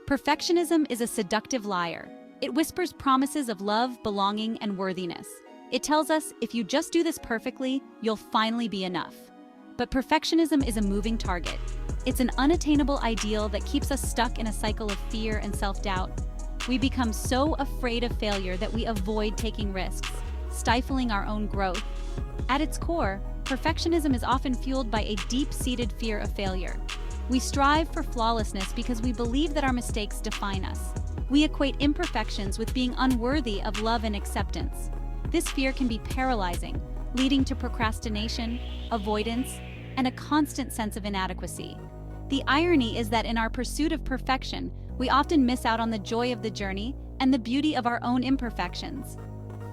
Perfectionism is a seductive liar. It whispers promises of love, belonging, and worthiness. It tells us if you just do this perfectly, you'll finally be enough. But perfectionism is a moving target. It's an unattainable ideal that keeps us stuck in a cycle of fear and self-doubt. We become so afraid of failure that we avoid taking risks, stifling our own growth. At its core, perfectionism is often fueled by a deep-seated fear of failure. We strive for flawlessness because we believe that our mistakes define us. We equate imperfections with being unworthy of love and acceptance. This fear can be paralyzing, leading to procrastination, avoidance, and a constant sense of inadequacy. The irony is that in our pursuit of perfection, we often miss out on the joy of the journey and the beauty of our own imperfections.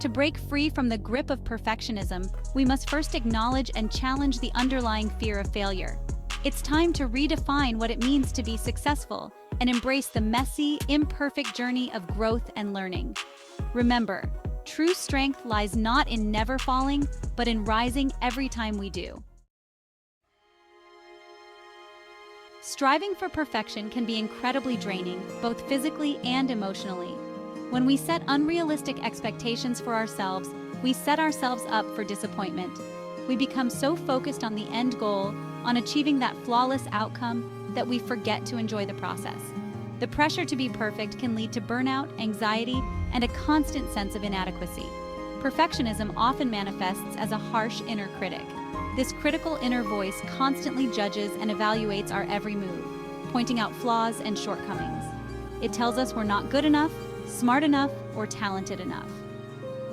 To break free from the grip of perfectionism, we must first acknowledge and challenge the underlying fear of failure. It's time to redefine what it means to be successful and embrace the messy, imperfect journey of growth and learning. Remember, true strength lies not in never falling, but in rising every time we do. Striving for perfection can be incredibly draining, both physically and emotionally. When we set unrealistic expectations for ourselves, we set ourselves up for disappointment. We become so focused on the end goal, on achieving that flawless outcome, that we forget to enjoy the process. The pressure to be perfect can lead to burnout, anxiety, and a constant sense of inadequacy. Perfectionism often manifests as a harsh inner critic. This critical inner voice constantly judges and evaluates our every move, pointing out flaws and shortcomings. It tells us we're not good enough, smart enough, or talented enough.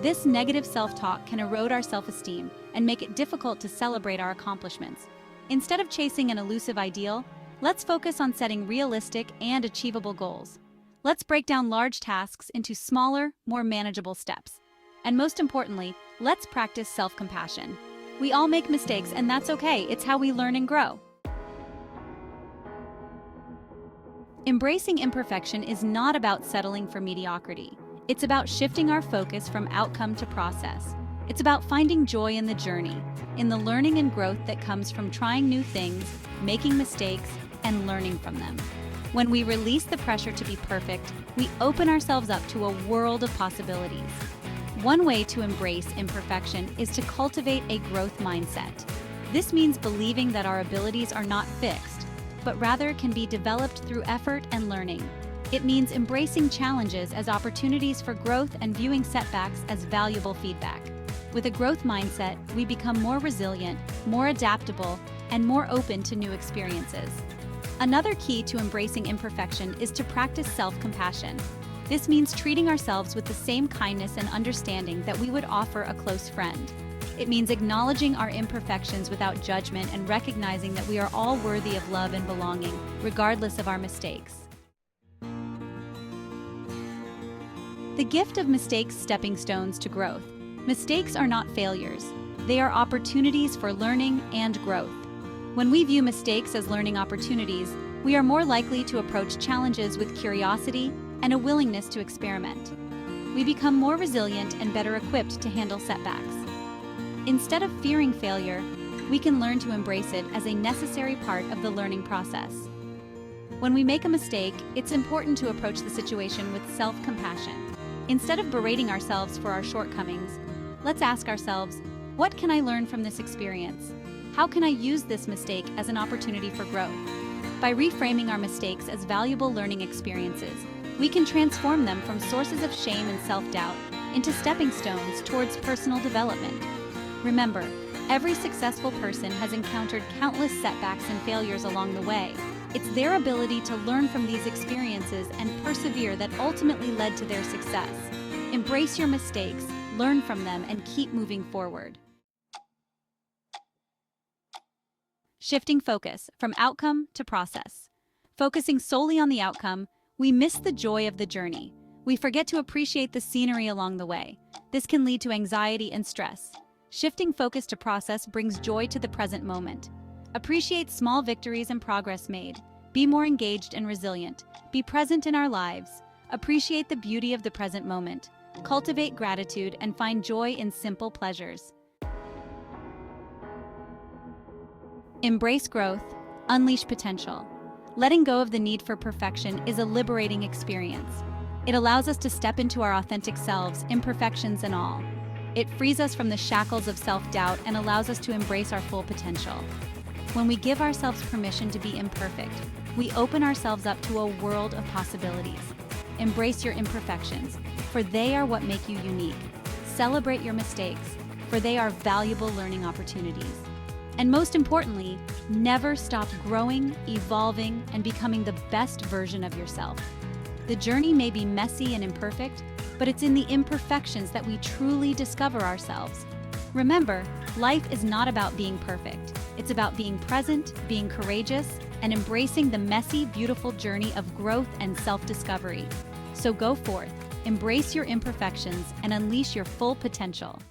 This negative self-talk can erode our self-esteem and make it difficult to celebrate our accomplishments. Instead of chasing an elusive ideal, let's focus on setting realistic and achievable goals. Let's break down large tasks into smaller, more manageable steps. And most importantly, let's practice self-compassion. We all make mistakes, and that's okay. It's how we learn and grow. Embracing imperfection is not about settling for mediocrity. It's about shifting our focus from outcome to process. It's about finding joy in the journey, in the learning and growth that comes from trying new things, making mistakes, and learning from them. When we release the pressure to be perfect, we open ourselves up to a world of possibilities. One way to embrace imperfection is to cultivate a growth mindset. This means believing that our abilities are not fixed, but rather can be developed through effort and learning. It means embracing challenges as opportunities for growth and viewing setbacks as valuable feedback. With a growth mindset, we become more resilient, more adaptable, and more open to new experiences. Another key to embracing imperfection is to practice self-compassion. This means treating ourselves with the same kindness and understanding that we would offer a close friend. It means acknowledging our imperfections without judgment and recognizing that we are all worthy of love and belonging, regardless of our mistakes. The gift of mistakes: stepping stones to growth. Mistakes are not failures. They are opportunities for learning and growth. When we view mistakes as learning opportunities, we are more likely to approach challenges with curiosity and a willingness to experiment. We become more resilient and better equipped to handle setbacks. Instead of fearing failure, we can learn to embrace it as a necessary part of the learning process. When we make a mistake, it's important to approach the situation with self-compassion. Instead of berating ourselves for our shortcomings, let's ask ourselves, what can I learn from this experience? How can I use this mistake as an opportunity for growth? By reframing our mistakes as valuable learning experiences, we can transform them from sources of shame and self-doubt into stepping stones towards personal development. Remember, every successful person has encountered countless setbacks and failures along the way. It's their ability to learn from these experiences and persevere that ultimately led to their success. Embrace your mistakes, learn from them, and keep moving forward. Shifting focus from outcome to process. Focusing solely on the outcome, we miss the joy of the journey. We forget to appreciate the scenery along the way. This can lead to anxiety and stress. Shifting focus to process brings joy to the present moment. Appreciate small victories and progress made. Be more engaged and resilient. Be present in our lives. Appreciate the beauty of the present moment. Cultivate gratitude and find joy in simple pleasures. Embrace growth. Unleash potential. Letting go of the need for perfection is a liberating experience. It allows us to step into our authentic selves, imperfections and all. It frees us from the shackles of self-doubt and allows us to embrace our full potential. When we give ourselves permission to be imperfect, we open ourselves up to a world of possibilities. Embrace your imperfections, for they are what make you unique. Celebrate your mistakes, for they are valuable learning opportunities. And most importantly, never stop growing, evolving, and becoming the best version of yourself. The journey may be messy and imperfect, but it's in the imperfections that we truly discover ourselves. Remember, life is not about being perfect. It's about being present, being courageous, and embracing the messy, beautiful journey of growth and self-discovery. So go forth, embrace your imperfections, and unleash your full potential.